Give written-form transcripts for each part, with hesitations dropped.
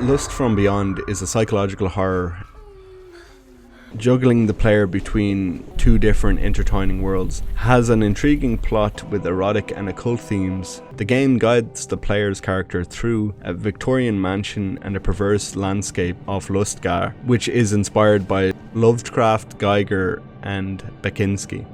Lust from Beyond is a psychological horror juggling the player between two different intertwining worlds. Has an intriguing plot with erotic and occult themes. The game guides the player's character through a Victorian mansion and a perverse landscape of Lusst'ghaa, which is inspired by Lovecraft, Geiger and Bekinski.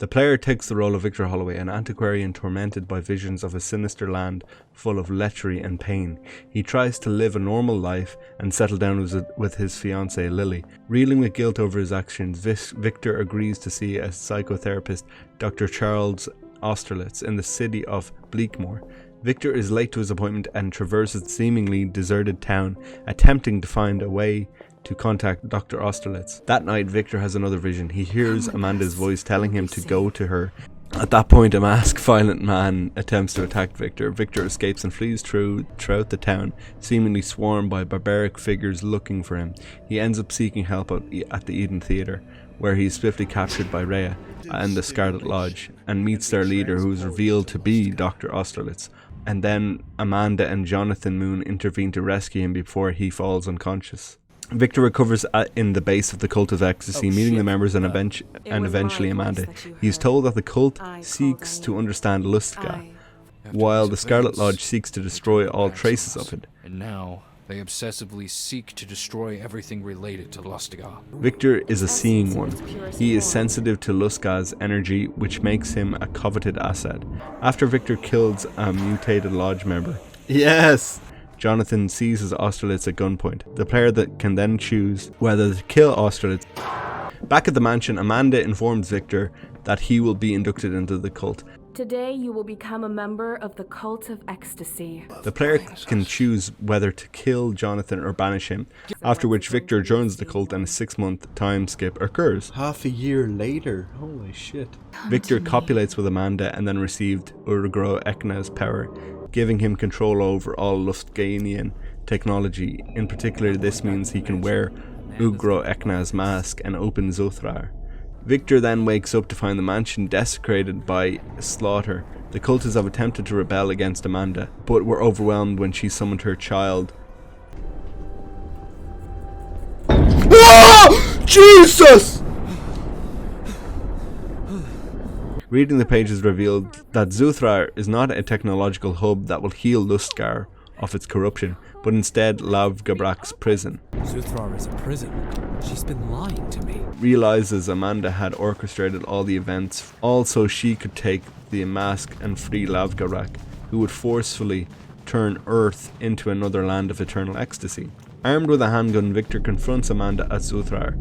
The player takes the role of Victor Holloway, an antiquarian tormented by visions of a sinister land full of lechery and pain. He tries to live a normal life and settle down with his fiancée Lily. Reeling with guilt over his actions, Victor agrees to see a psychotherapist, Dr. Charles Austerlitz, in the city of Bleakmore. Victor is late to his appointment and traverses the seemingly deserted town, attempting to find a way to contact Dr. Austerlitz. That night, Victor has another vision. He hears Amanda's voice telling him to go to her. At that point, a masked, violent man attempts to attack Victor. Victor escapes and flees throughout the town, seemingly swarmed by barbaric figures looking for him. He ends up seeking help at the Eden Theatre, where he is swiftly captured by Rhea and the Scarlet Lodge, and meets their leader, who is revealed to be Dr. Austerlitz. And then Amanda and Jonathan Moon intervene to rescue him before he falls unconscious. Victor recovers in the base of the Cult of Ecstasy, meeting the members and eventually Amanda. He is told that the cult seeks to understand Lusst'ghaa, while the Scarlet Lodge seeks to destroy all traces of it. And now they obsessively seek to destroy everything related to Lusst'ghaa. Victor is a seeing one. He is sensitive to Lusst'ghaa's energy, which makes him a coveted asset. After Victor kills a mutated lodge member, yes, Jonathan seizes Austerlitz at gunpoint. The player can then choose whether to kill Austerlitz. Back at the mansion, Amanda informs Victor that he will be inducted into the cult. Today you will become a member of the Cult of Ecstasy. The player can choose whether to kill Jonathan or banish him, after which Victor joins the cult and a 6-month time skip occurs. Half a year later, holy shit. Victor copulates with Amanda and then received Urugro Ekna's power, giving him control over all Lusst'ghaanian technology. In particular, this means he can wear Urugro Ekna's mask and open Zuthrar. Victor then wakes up to find the mansion desecrated by slaughter. The cultists have attempted to rebel against Amanda, but were overwhelmed when she summoned her child. Oh, Jesus! Reading the pages revealed that Zuthrar is not a technological hub that will heal Lusst'ghaa of its corruption, but instead Lavgabrak's prison. Zuthrar is a prison. She's been lying to me. Realizes Amanda had orchestrated all the events, also she could take the mask and free Lavgabrak, who would forcefully turn Earth into another land of eternal ecstasy. Armed with a handgun, Victor confronts Amanda at Zuthrar,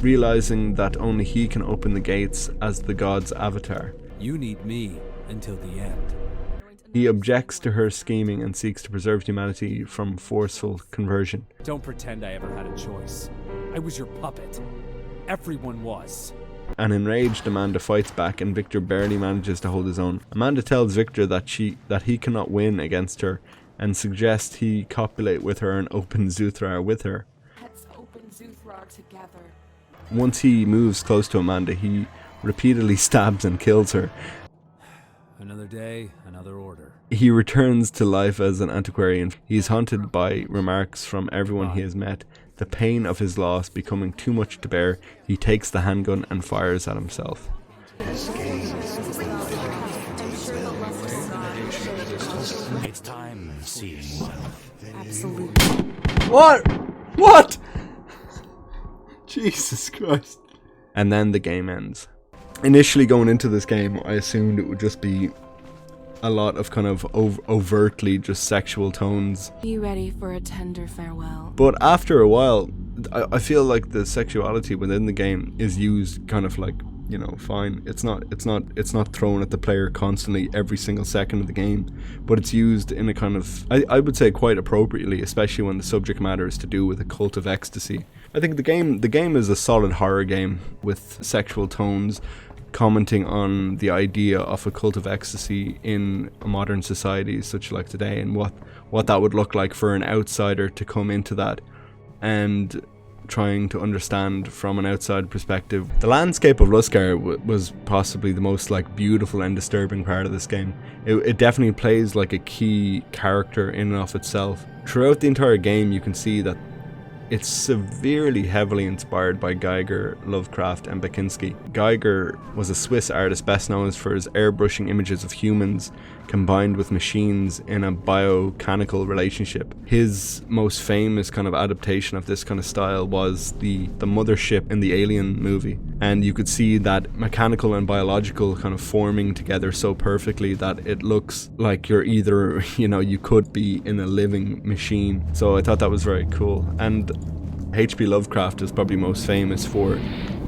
realizing that only he can open the gates as the god's avatar. You need me until the end. He objects to her scheming and seeks to preserve humanity from forceful conversion. Don't pretend I ever had a choice. I was your puppet. Everyone was. An enraged Amanda fights back and Victor barely manages to hold his own. Amanda tells Victor that he cannot win against her and suggests he copulate with her and open Zuthrar with her. Let's open Zuthrar together. Once he moves close to Amanda, he repeatedly stabs and kills her. Another day, another order. He returns to life as an antiquarian. He is haunted by remarks from everyone he has met. The pain of his loss becoming too much to bear, he takes the handgun and fires at himself. It's time seeing well. Absolutely. What? Jesus Christ. And then the game ends. Initially going into this game, I assumed it would just be a lot of kind of overtly just sexual tones. Be ready for a tender farewell. But after a while, I feel like the sexuality within the game is used kind of like, you know, fine. It's not thrown at the player constantly every single second of the game, but it's used in a kind of, I would say quite appropriately, especially when the subject matter is to do with a cult of ecstasy. I think the game is a solid horror game with sexual tones, commenting on the idea of a cult of ecstasy in a modern society such like today, and what that would look like for an outsider to come into that and trying to understand from an outside perspective. The landscape of Lusst'ghaa was possibly the most like beautiful and disturbing part of this game. It definitely plays like a key character in and of itself. Throughout the entire game you can see that it's severely heavily inspired by Geiger, Lovecraft and Bakinski. Geiger was a Swiss artist best known for his airbrushing images of humans combined with machines in a biomechanical relationship. His most famous kind of adaptation of this kind of style was the mothership in the Alien movie. And you could see that mechanical and biological kind of forming together so perfectly that it looks like you're either, you know, you could be in a living machine. So I thought that was very cool. And H.P. Lovecraft is probably most famous for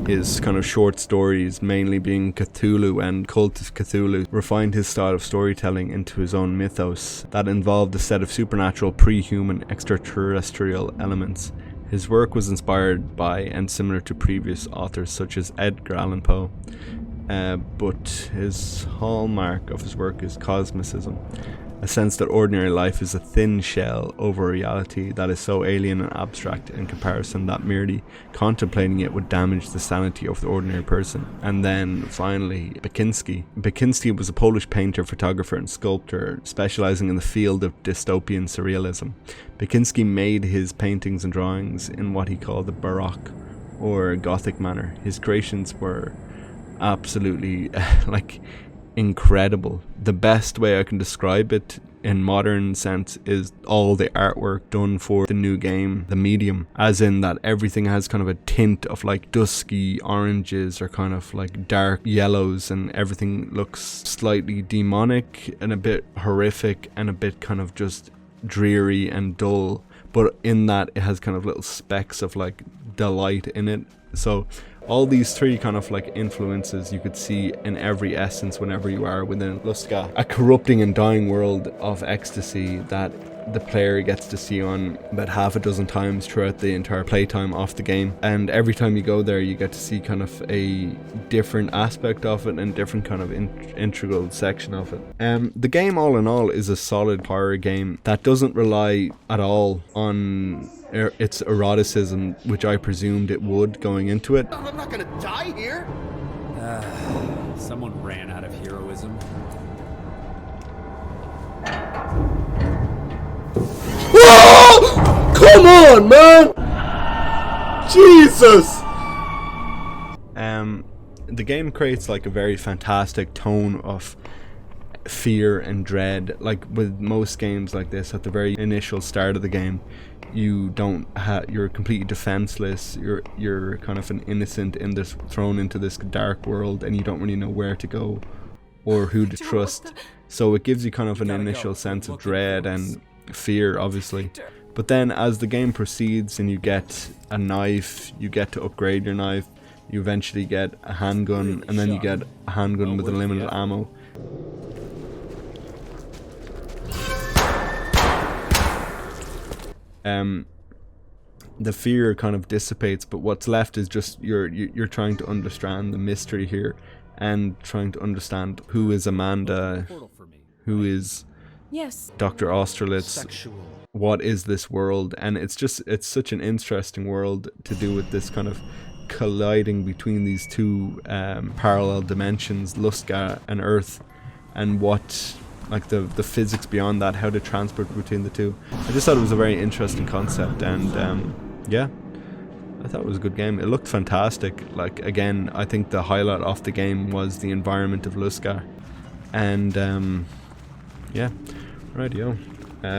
his kind of short stories, mainly being Cthulhu and Cult of Cthulhu. Refined his style of storytelling into his own mythos that involved a set of supernatural, pre-human, extraterrestrial elements. His work was inspired by and similar to previous authors such as Edgar Allan Poe, but his hallmark of his work is cosmicism, a sense that ordinary life is a thin shell over reality that is so alien and abstract in comparison that merely contemplating it would damage the sanity of the ordinary person. And then finally, Bakinski. Bakinski was a Polish painter, photographer and sculptor specializing in the field of dystopian surrealism. Bakinski made his paintings and drawings in what he called the Baroque or Gothic manner. His creations were absolutely like incredible. The best way I can describe it in modern sense is all the artwork done for the new game, The Medium, as in that everything has kind of a tint of like dusky oranges or kind of like dark yellows, and everything looks slightly demonic and a bit horrific and a bit kind of just dreary and dull, but in that it has kind of little specks of like delight in it. So all these three kind of like influences you could see in every essence whenever you are within Lusst'ghaa, a corrupting and dying world of ecstasy that the player gets to see on about half a dozen times throughout the entire playtime of the game. And every time you go there you get to see kind of a different aspect of it and different kind of integral section of it. The game all in all is a solid horror game that doesn't rely at all on its eroticism, which I presumed it would going into it. I'm not gonna die here. Someone ran out of heroism. Whoa! Come on, man! Jesus! The game creates like a very fantastic tone of fear and dread. Like with most games like this, at the very initial start of the game, you're completely defenseless. You're kind of an innocent in this, thrown into this dark world, and you don't really know where to go or who to trust. So it gives you kind of an initial sense of dread and fear, obviously. But then as the game proceeds and you get a knife, you get to upgrade your knife, you eventually get a handgun, and then you get a handgun with unlimited ammo. The fear kind of dissipates, but what's left is just you're trying to understand the mystery here and trying to understand who is Amanda, who is Dr. Austerlitz, what is this world. And it's such an interesting world to do with this kind of colliding between these two parallel dimensions, Lusst'ghaa and Earth, and what like the physics beyond that, how to transport between the two. I just thought it was a very interesting concept, and yeah, I thought it was a good game. It looked fantastic. Like again, I think the highlight of the game was the environment of Lusst'ghaa, and yeah, rightio.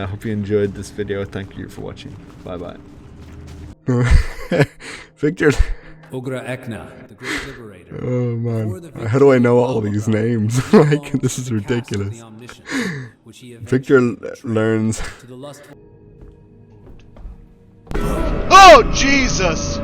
Hope you enjoyed this video. Thank you for watching. Bye bye. Victor. Ogra Ekna, the great liberator. Oh man, how do I know all these names? Like, this is ridiculous. Victor learns. Oh, Jesus!